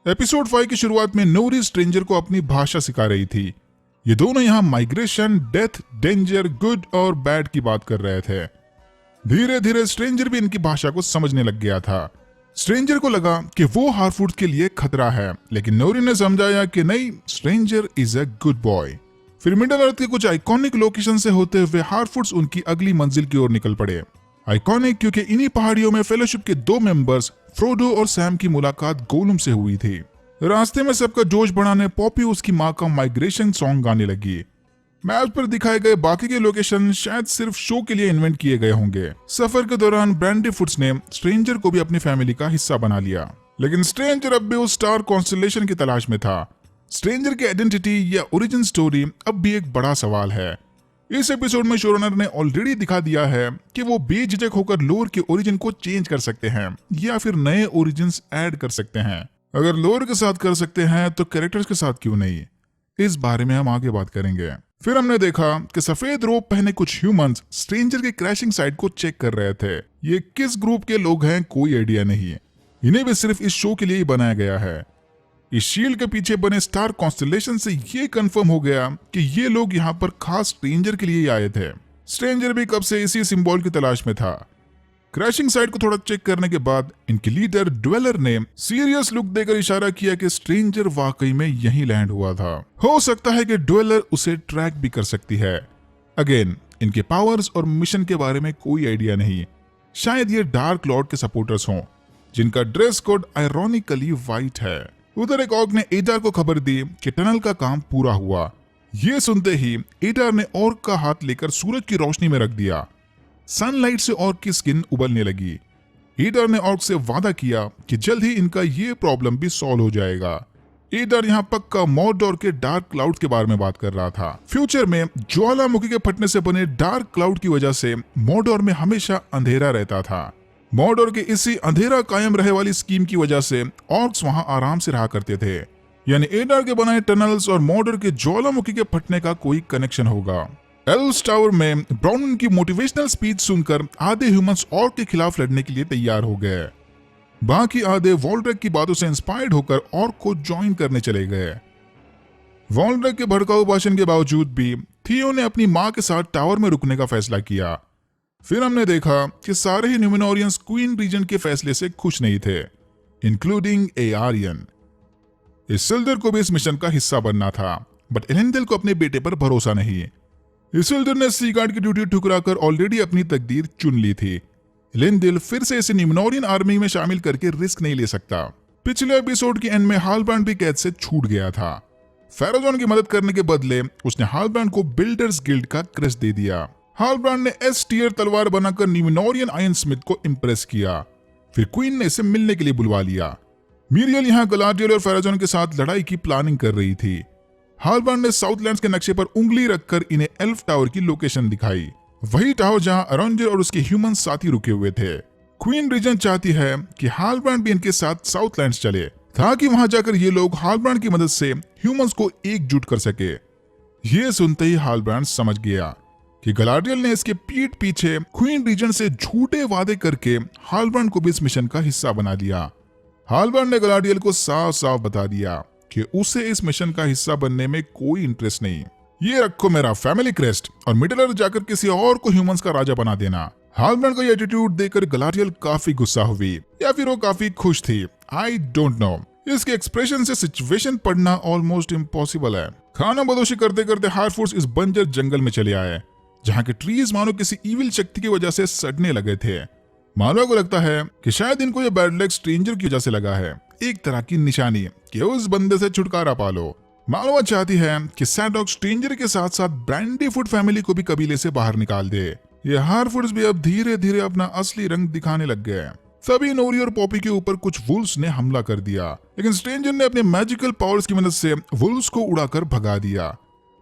Episode 5 की शुरुआत में नोरी स्ट्रेंजर को अपनी भाषा सिखा रही थी। ये दोनों यहाँ माइग्रेशन, डेथ, डेंजर, गुड और बैड की बात कर रहे थे। धीरे धीरे स्ट्रेंजर भी इनकी भाषा को समझने लग गया था। स्ट्रेंजर को लगा कि वो हार्फूड के लिए खतरा है, लेकिन नोरी ने समझाया कि नहीं, stranger is a good boy. फिर मिडल अर्थ के कुछ आइकॉनिक लोकेशन से होते हुए हार्फूड्स उनकी अगली मंजिल की ओर निकल पड़े। आइकॉनिक क्योंकि इन्हीं पहाड़ियों में फेलोशिप के दो मेंबर्स फ्रोडो और सैम की मुलाकात गोलुम से हुई थी। रास्ते में सबका जोश बढ़ाने पॉपी उसकी माँ का माइग्रेशन सॉन्ग गाने लगी। मैप पर दिखाए गए बाकी के लोकेशन शायद सिर्फ शो के लिए इन्वेंट किए गए होंगे। सफर के दौरान ब्रैंडी फुट्स ने स्ट्रेंजर को भी अपनी फैमिली का हिस्सा बना लिया, लेकिन स्ट्रेंजर अब भी उस स्टार कॉन्स्टलेशन की तलाश में था। स्ट्रेंजर की आइडेंटिटी या ओरिजिन स्टोरी अब भी एक बड़ा सवाल है। इस एपिसोड में शोरनर ने ऑलरेडी दिखा दिया है कि वो बेझिझक होकर लोर के ओरिजिन को चेंज कर सकते हैं या फिर नए ओरिजिन्स ऐड कर सकते हैं। अगर लोर के साथ कर सकते हैं तो कैरेक्टर्स के साथ क्यों नहीं, इस बारे में हम आगे बात करेंगे। फिर हमने देखा कि सफेद रोब पहने कुछ ह्यूमंस स्ट्रेंजर के क्रैशिंग साइट को चेक कर रहे थे। ये किस ग्रुप के लोग हैं कोई आइडिया नहीं, इन्हें भी सिर्फ इस शो के लिए ही बनाया गया है। इस शील्ड के पीछे बने स्टार कॉन्स्टलेशन से ये कंफर्म हो गया कि ये लोग यहाँ पर खास स्ट्रेंजर के लिए ही आए थे। स्ट्रेंजर भी कब से इसी सिंबल की तलाश में था। क्रैशिंग साइट को थोड़ा चेक करने के बाद इनके लीडर ड्वेलर ने सीरियस लुक देकर इशारा किया कि स्ट्रेंजर वाकई में यहीं लैंड हुआ था। हो सकता है कि ड्वेलर उसे ट्रैक भी कर सकती है। अगेन, इनके पावर्स और मिशन के बारे में कोई आइडिया नहीं। शायद ये डार्क लॉर्ड के सपोर्टर्स हों, जिनका ड्रेस कोड आयरॉनिकली व्हाइट है। उधर एक ऑर्क ने एडार को खबर दी कि टनल का काम पूरा हुआ। ये सुनते ही एडार ने ऑर्क का हाथ लेकर सूरज की रोशनी में रख दिया। सनलाइट से ऑर्क की स्किन उबलने लगी। एडार ने ऑर्क से वादा किया कि जल्द ही इनका ये प्रॉब्लम भी सॉल्व हो जाएगा। एडार यहाँ पक्का मॉर्डोर के डार्क क्लाउड के बारे में बात कर रहा था। फ्यूचर में ज्वालामुखी के फटने से बने डार्क क्लाउड की वजह से मॉर्डोर में हमेशा अंधेरा रहता था। मॉर्डोर के इसी अंधेरा कायम रहे वाली स्कीम की वजह से ऑर्क्स वहां आराम से रहा करते थे। यानी एडार के बनाए टनल्स और मॉर्डोर के ज्वालामुखी के फटने का कोई कनेक्शन होगा। एल्व्स टावर में ब्राउन की मोटिवेशनल स्पीच सुनकर आधे ह्यूमंस ऑर्क के खिलाफ लड़ने के लिए तैयार हो गए। बाकी आधे वॉल्ड्रेक की बातों से इंस्पायर्ड होकर ऑर्क को ज्वाइन करने चले गए। वॉल्ड्रेक के भड़काऊ भाषण के बावजूद भी थियो ने अपनी मां के साथ टावर में रुकने का फैसला किया। फिर हमने देखा कि सारे ही न्यूमिनोरियंस क्वीन रीजन के फैसले से खुश नहीं थे, इंक्लूडिंग ए आर्यन। इसिल्डर को भी इस मिशन का हिस्सा बनना था, बट एलेंडल को अपने बेटे पर भरोसा नहीं। इसिल्डर ने सी गार्ड की ड्यूटी ठुकराकर ऑलरेडी अपनी तकदीर चुन ली थी। एलेंडल फिर से इसे न्यूमिनोरियन आर्मी में शामिल करके रिस्क नहीं ले सकता। पिछले एपिसोड के एंड में हालब्रांड भी कैद से छूट गया था। फेरोजोन की मदद करने के बदले उसने हालब्रांड को बिल्डर्स गिल्ड का क्रेस्ट दे दिया। हालब्रांड ने एस टियर तलवार बनाकर न्यूमिनोरियन आयन स्मिथ को इंप्रेस किया। फिर क्वीन ने इसे मिलने के लिए बुलवा लिया। मीरियल यहाँ गलाडियल और फेरोजोन के साथ लड़ाई की प्लानिंग कर रही थी। हालब्रांड ने साउथलैंड्स के नक्शे पर उंगली रखकर इन्हें एल्फ टावर की लोकेशन दिखाई, वही टावर जहां अरोंजर और उसके ह्यूमन साथी रुके हुए थे। क्वीन रीजन चाहती है कि हालब्रांड भी इनके साथ साउथलैंड्स चले, ताकि वहां जाकर ये लोग हालब्रांड की मदद से ह्यूमंस को एकजुट कर सके। ये सुनते ही हालब्रांड समझ गया कि गलाडियल ने इसके पीठ पीछे क्वीन रीजन से झूठे वादे करके हालब्रांड को भी इस मिशन का हिस्सा बना दिया। हालब्रांड ने गलाडियल को साफ साफ बता दिया कि उसे इस मिशन का हिस्सा बनने में कोई इंटरेस्ट नहीं। ये रखो मेरा फैमिली क्रेस्ट और मिडल अर्थ जाकर किसी और को ह्यूमंस का राजा बना देना। हालब्रांड को ये एटीट्यूड देखकर गलाडियल काफी गुस्सा हुई या फिर वो काफी खुश थी, आई डोंट नो। इसके एक्सप्रेशन से सिचुएशन पढ़ना ऑलमोस्ट इम्पॉसिबल है। खाना बदोशी करते करते हार्फूड्स इस बंजर जंगल में चले आए, जहाँ के ट्रीज मानो किसी इविल शक्ति की वजह से सड़ने लगे थे। मानो को लगता है कि शायद इनको ये बैड लक स्ट्रेंजर की वजह से लगा है, एक तरह की निशानी कि उस बंदे से छुटकारा पालो। मालवा चाहती है कि सैडॉग स्ट्रेंजर के साथ साथ ब्रैंडी फुट फैमिली को भी कबीले से बाहर निकाल दे। ये हार्फूड्स भी अब धीरे धीरे अपना असली रंग दिखाने लग गए। तभी नोरी और पॉपी के ऊपर कुछ वुल्व्स ने हमला कर दिया, लेकिन स्ट्रेंजर ने अपने मैजिकल पावर्स की मदद से वुल्व्स को उड़ाकर भगा दिया।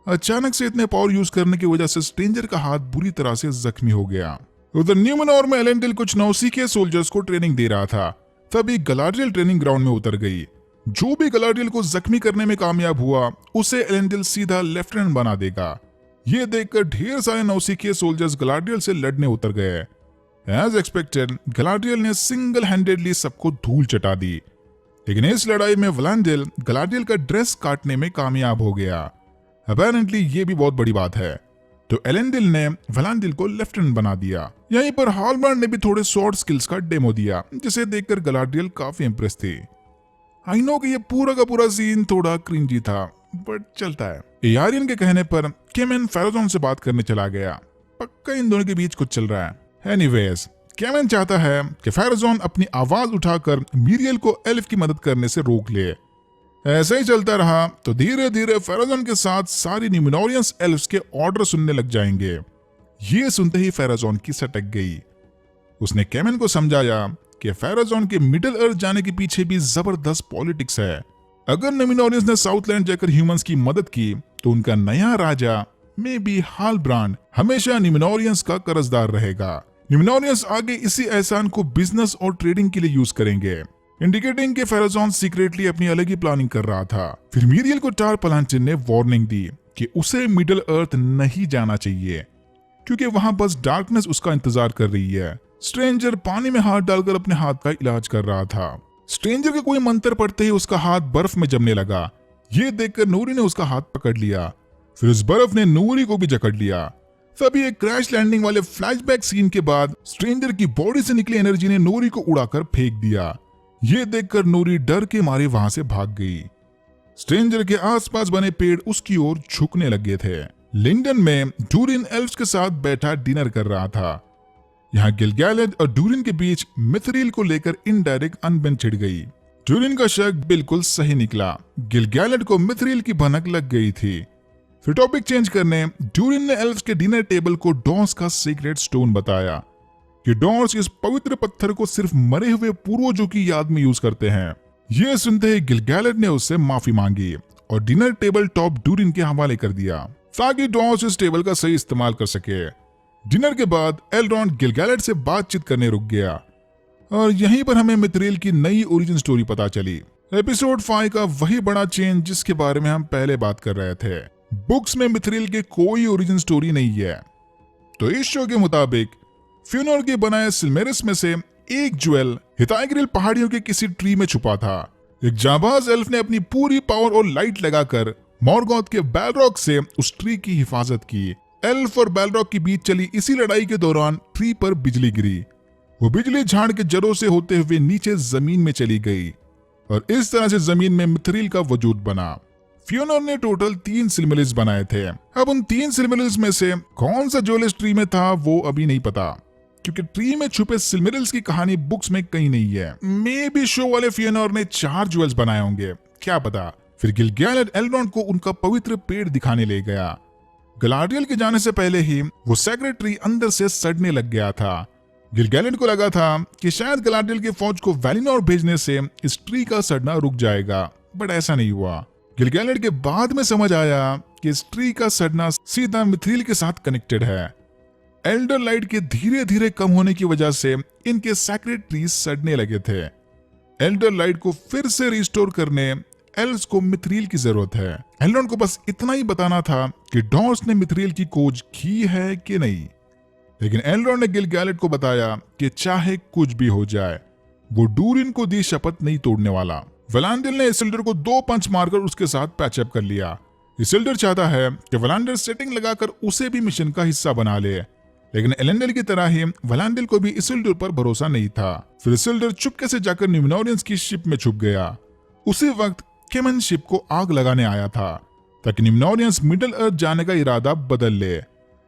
अचानक से इतने पावर यूज करने की वजह से स्ट्रेंजर का हाथ बुरी तरह से जख्मी हो गया। उधर न्यूमेनोर में एलेंडल कुछ नौसीखे सोल्जर्स को ट्रेनिंग दे रहा था, तभी गलाडियल ट्रेनिंग ग्राउंड में उतर गई। जो भी गलाडियल को जख्मी करने में कामयाब हुआ, उसे एलेंडल सीधा लेफ्टिनेंट बना देगा। ये देखकर ढेर सारे नौसीखे सोल्जर्स गलाडियल से लड़ने उतर गए। एज एक्सपेक्टेड गलाडियल ने सिंगल हैंडेडली सबको धूल चटा दी। लेकिन इस लड़ाई में वलांडिल गलाडियल का ड्रेस काटने में कामयाब हो गया। अपेरेंटली ये भी बहुत बड़ी बात है। तो एलेंडिल ने वलांडिल को लेफ्टिनेंट बना दिया। यहीं पर हॉलब्रांड ने भी थोड़े शॉर्ट स्किल्स का डेमो दिया, जिसे देखकर गलाडियल काफी इंप्रेस थी। आई नो कि ये पूरा का पूरा सीन थोड़ा क्रिंजी था, बट चलता है। एआरियन के कहने पर केमेन फेराजोन से बात करने चला गया। पक्का इन दोनों के बीच कुछ चल रहा है। एनीवेज, केमेन चाहता है कि फेराजोन अपनी आवाज उठाकर मीरियल को एल्फ की मदद करने से रोक ले। ऐसे ही चलता रहा तो धीरे धीरे फेराजोन के साथ सारी न्यूमिनोरियंस एल्फ्स के ऑर्डर सुनने लग जाएंगे। ये सुनते ही फेराजोन की सटक गई। उसने केमेन को समझाया कि फेराजोन के मिडिल अर्थ जाने के पीछे भी जबरदस्त पॉलिटिक्स है। अगर न्यूमिनोरियंस ने साउथलैंड जाकर ह्यूमंस की मदद की तो उनका नया राजा मे बी हालब्रांड हमेशा न्यूमिनोरियंस का कर्जदार रहेगा। न्यूमिनोरियंस आगे इसी एहसान को बिजनेस और ट्रेडिंग के लिए यूज करेंगे, इंडिकेटिंग कि फेराजोन सीक्रेटली अपनी अलग ही प्लानिंग कर रहा था। फिर मीरियल को टार पलांटिन ने वार्निंग दी कि उसे मिडिल अर्थ नहीं जाना चाहिए, क्योंकि वहां बस डार्कनेस उसका इंतजार कर रही है। स्ट्रेंजर पानी में हाथ डालकर अपने हाथ का इलाज कर रहा था। स्ट्रेंजर के कोई मंत्र पढ़ते ही उसका हाथ बर्फ में जमने लगा। ये देखकर नूरी ने उसका हाथ पकड़ लिया। फिर उस बर्फ ने नूरी को भी जकड़ लिया। तभी एक क्रैश लैंडिंग वाले फ्लैशबैक सीन के बाद स्ट्रेंजर की बॉडी से निकली एनर्जी ने नूरी को उड़ाकर फेंक दिया। ये देखकर नूरी डर के मारे वहां से भाग गई। स्ट्रेंजर के आसपास बने पेड़ उसकी ओर झुकने लगे थे। लिंडन में डूरिन एल्फ्स के साथ बैठा डिनर कर रहा था। यहाँ गिलगैलेड और डूरिन के बीच मिथरील को लेकर इनडायरेक्ट अनबन छिड़ गई। डूरिन का शक बिल्कुल सही निकला। गिलगैलेड को मिथरील की भनक लग गई थी। फिर टॉपिक चेंज करने डूरिन ने एल्फ्स के डिनर टेबल को डॉर्स का सीक्रेट स्टोन बताया कि डॉर्स इस पवित्र पत्थर को सिर्फ मरे हुए पूर्वजों की याद में यूज करते हैं। यह सुनते ही गिलगैलेड ने उससे माफी मांगी और डिनर टेबल टॉप डूरिन के हवाले कर दिया ताकि डॉर्स इस टेबल का सही इस्तेमाल कर सके। डिनर के बाद एल्रॉन्ड गिलगैलेड से बातचीत करने रुक गया और यहीं पर हमें मिथरील की नई ओरिजिन स्टोरी पता चली। एपिसोड 5 का वही बड़ा चेंज जिसके बारे में हम पहले बात कर रहे थे। बुक्स में मिथरील की कोई ओरिजिन स्टोरी नहीं है। तो इस शो के मुताबिक फ्योनोर के बनाए सिलमेरिस में से एक ज्वेल हिताइग्रिल पहाड़ियों के किसी ट्री में छुपा था। एक जाबाज एल्फ ने अपनी पूरी पावर और लाइट लगाकर मॉर्गोथ के बैलरॉक से उस ट्री की हिफाजत की। एल्फ और बैलरॉक के बीच चली इसी लड़ाई के दौरान ट्री पर बिजली गिरी। वो बिजली झाड़ के जड़ों से होते हुए नीचे जमीन में चली गई और इस तरह से जमीन में मिथरील का वजूद बना। फ्योनोर ने टोटल 3 सिलमेरिल्स बनाए थे। अब उन 3 सिलमेरिल्स में से कौन सा ज्वेल इस ट्री में था वो अभी नहीं पता, क्योंकि ट्री में छुपे सिलमेरिल्स की कहानी बुक्स में कहीं नहीं है। मे बी शो वाले फ्योनोर ने 4 ज्वेल्स बनाए होंगे, क्या पता। फिर गिलगैलेड एल्रॉन्ड को उनका पवित्र पेड़ दिखाने ले गया। गलाडियल के जाने से पहले ही वो सेक्रेट ट्री अंदर से सड़ने लग गया था। गिलगैलेड को लगा था कि शायद गलाडियल की फौज को वैलिनोर भेजने से इस ट्री का सड़ना रुक जाएगा, बट ऐसा नहीं हुआ। गिलगैलेड के बाद में समझ आया कि इस ट्री का सड़ना सीधा मिथरील के साथ कनेक्टेड है। एल्डर लाइट के धीरे धीरे कम होने की वजह से इनके सेक्रेट ट्रीज सड़ने लगे थे। एल्डर लाइट को फिर से रिस्टोर करने एल्व्स को मिथरील की जरूरत है। एल्रॉन्ड को बस इतना ही बताना था कि डॉर्स ने मिथरील की खोज की है कि नहीं, लेकिन एल्रॉन्ड ने गिलगैलेड को बताया कि चाहे कुछ भी हो जाए वो डूरिन को दी शपथ नहीं तोड़ने वाला। वलांडिल ने इसिल्डर को 2 पंच मारकर उसके साथ पैचअप कर लिया। इसिल्डर चाहता है कि वलांडिल सेटिंग लगाकर उसे भी मिशन का हिस्सा बना ले, लेकिन एलेंडल की तरह ही वलांडिल को भी इसिल्डर पर भरोसा नहीं था। फिर इसिल्डर चुपके से जाकर न्यूमिनोरियंस की शिप में छुप गया। उसी वक्त केमन शिप को आग लगाने आया था ताकि न्यूमिनोरियंस मिडिल अर्थ जाने का इरादा बदल ले,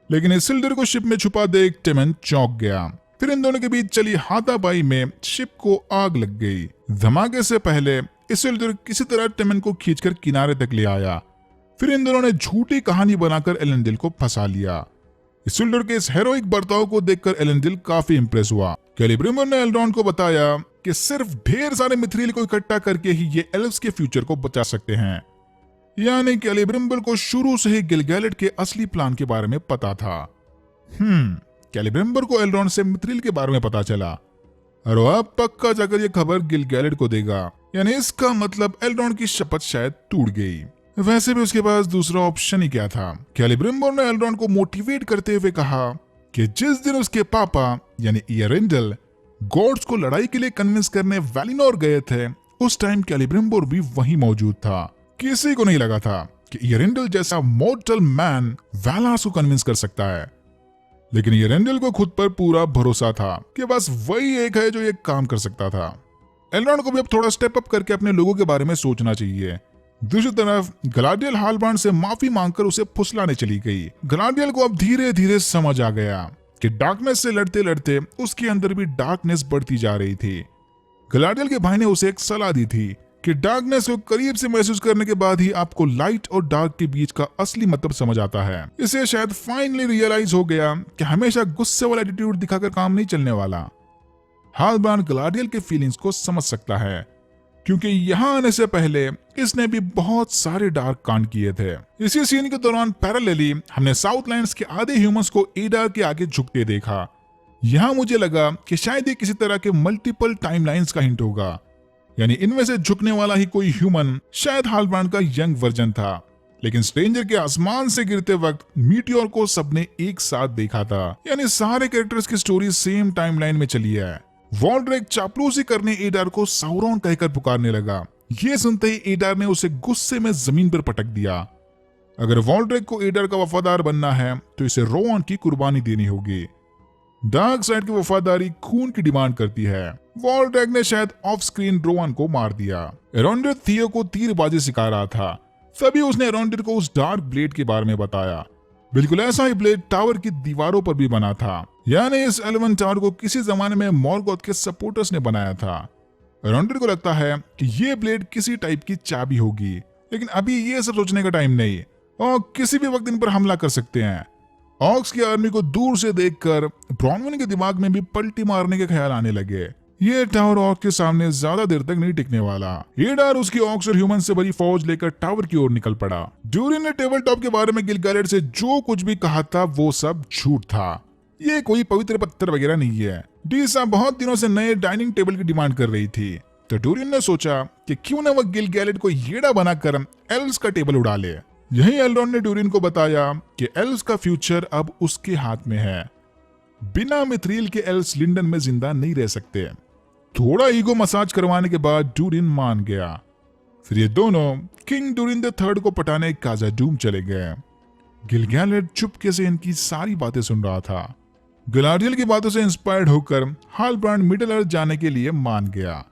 लेकिन इसिल्डर को शिप में छुपा देख टेमन चौंक गया। फिर इन दोनों के बीच चली हाथापाई में शिप को आग लग गई। धमाके से पहले इसिल्डर किसी तरह टेमन को खींचकर किनारे तक ले आया। फिर इन दोनों ने झूठी कहानी बनाकर एलेंडिल को फंसा लिया। इसिल्डर के इस हेरोइक बर्ताव को देखकर एलेंडिल काफी इंप्रेस हुआ। कैलिब्रिम्बर ने एल्रॉन्ड को बताया कि सिर्फ ढेर सारे मिथरील को इकट्ठा करके ही ये एल्व्स के फ्यूचर को बचा सकते हैं। यानी कैलिब्रिम्बर को शुरू से ही गिलगैलेड के असली प्लान के बारे में पता था। कैलिब्रिम्बर को एल्रॉन्ड से मिथरील के बारे में पता चला और अब पक्का जाकर ये खबर गिलगैलेड को देगा। यानी इसका मतलब एल्रॉन्ड की शपथ शायद टूट गई। वैसे भी उसके पास दूसरा ऑप्शन ही क्या था। कैलिब्रिम्बर ने एल्रॉन्ड को मोटिवेट करते हुए कहा कि जिस दिन उसके पापा यानी इयरिंडल गॉड्स को लड़ाई के लिए कन्विंस करने वैलिनोर गए थे, उस टाइम कैलिब्रिम्बोर भी वहीं मौजूद था। किसी को नहीं लगा था कि एरेंडल जैसा मॉर्टल मैन वेलास को कन्विंस कर सकता है, लेकिन एरेंडल को खुद पर पूरा भरोसा था कि बस वही एक है जो ये काम कर सकता था। एल्रॉन्ड को भी अब थोड़ा स्टेप अप करके अपने लोगों के बारे में सोचना चाहिए। दूसरी तरफ गलाडियल हालब्रांड से माफी मांगकर उसे फुसलाने चली गई। गलाडियल को अब धीरे धीरे समझ आ गया कि डार्कनेस से लड़ते लड़ते उसके अंदर भी डार्कनेस बढ़ती जा रही थी। गलाडियल के भाई ने उसे एक सलाह दी थी कि डार्कनेस को करीब से महसूस करने के बाद ही आपको लाइट और डार्क के बीच का असली मतलब समझ आता है। इसे शायद फाइनली रियलाइज हो गया कि हमेशा गुस्से वाला एटीट्यूड दिखाकर काम नहीं चलने वाला। हालब्रांड गलाडियल के फीलिंग्स को समझ सकता है, क्योंकि यहाँ आने से पहले इसने भी बहुत सारे डार्क कांड किए थे। इसी सीन के दौरान पैरेलली हमने साउथलैंड्स के आधे ह्यूमंस को एडार के आगे झुकते देखा। यहाँ मुझे लगा कि शायद ये किसी तरह के मल्टीपल टाइमलाइंस का हिंट होगा, यानी इनमें से झुकने वाला ही कोई ह्यूमन शायद हालब्रांड का यंग वर्जन था। लेकिन स्ट्रेंजर के आसमान से गिरते वक्त मीटियोर को सबने एक साथ देखा था, यानी सारे कैरेक्टर्स की स्टोरी सेम टाइमलाइन में चली है। वॉल्ड्रेक चापलूसी करने एडार को साउरॉन कहकर पुकारने लगा। ये सुनते ही एडार ने उसे गुस्से में जमीन पर पटक दिया। अगर वॉल्ड्रेक को एडार का वफादार बनना है तो इसे रोआन की कुर्बानी देनी होगी। डार्क साइड की वफादारी खून की डिमांड करती है। वॉल्ड्रेक ने शायद ऑफ स्क्रीन रोआन को मार दिया। एरोंडिर थियो को तीरबाजी सिखा रहा था, तभी उसने एरोंडिर को उस डार्क ब्लेड के बारे में बताया। बिल्कुल ऐसा ही ब्लेड टावर की दीवारों पर भी बना था, यानी इस एलेवन टावर को किसी जमाने में मॉर्गोथ के सपोर्टर्स ने बनाया था। एरोंडिर को लगता है कि ये ब्लेड किसी टाइप की चाबी होगी, लेकिन अभी ये सब सोचने का टाइम नहीं और किसी भी वक्त इन पर हमला कर सकते हैं। ऑक्स की आर्मी को दूर से देखकर ब्रॉनविन के दिमाग में भी पलटी मारने के ख्याल आने लगे। ये टावर ऑक्स के सामने ज्यादा देर तक नहीं टिकने वाला। एडार उसकी ऑक्स और ह्यूमन से भरी फौज लेकर टावर की ओर निकल पड़ा। ड्यूरिन ने टेबल टॉप के बारे में गिलगैलेड से जो कुछ भी कहा था वो सब झूठ था। ये कोई पवित्र पत्थर वगैरह नहीं है। डीसा बहुत दिनों से नए डाइनिंग टेबल की डिमांड कर रही थी, तो ड्यूरिन ने सोचा कि क्यों न वह गिलगैलेड को येड़ा बनाकर एल्व्स का टेबल उड़ा ले। यही एल्रोन ने ड्यूरिन को बताया कि एल्व्स का फ्यूचर अब उसके हाथ में है। बिना मिथ्रील के एल्व्स लिंडन में जिंदा नहीं रह सकते। थोड़ा ईगो मसाज करवाने के बाद ड्यूरिन मान गया। फिर ये दोनों किंग ड्यूरिन द थर्ड को पटाने काजाडूम चले गए। गिलगैलेड चुपके से इनकी सारी बातें सुन रहा था। गलाडियल की बातों से इंस्पायर्ड होकर हालब्रांड मिडिल अर्थ जाने के लिए मान गया।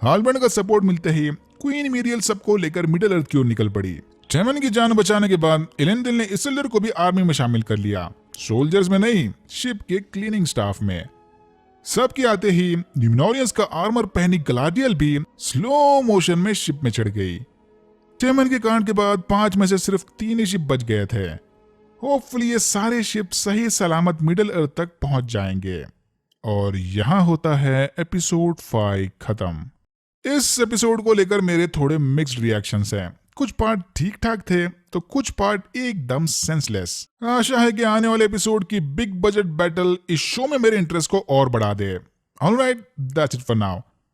हालब्रांड का सपोर्ट मिलते ही क्वीन मीरियल सबको लेकर मिडिल अर्थ की ओर निकल पड़ी। टेमन की जान बचाने के बाद एलेंडिल ने इसिल्डर को भी आर्मी में शामिल कर लिया, सोल्जर्स में नहीं, शिप के क्लीनिंग स्टाफ में। सबके आते ही न्यूमेनोरियंस का आर्मर पहनी गलाडियल भी स्लो मोशन में शिप में चढ़ गई। टेमन के कांड के बाद 5 में से सिर्फ 3 ही शिप बच गए थे। होपफुली ये सारे शिप सही सलामत मिडिल अर्थ तक पहुंच जाएंगे। और यहां होता है एपिसोड 5 खत्म। इस एपिसोड को लेकर मेरे थोड़े मिक्स्ड रिएक्शंस हैं। कुछ पार्ट ठीक ठाक थे तो कुछ पार्ट एकदम सेंसलेस। आशा है कि आने वाले एपिसोड की बिग बजट बैटल इस शो में मेरे इंटरेस्ट को और बढ़ा दे। Alright, that's it for now.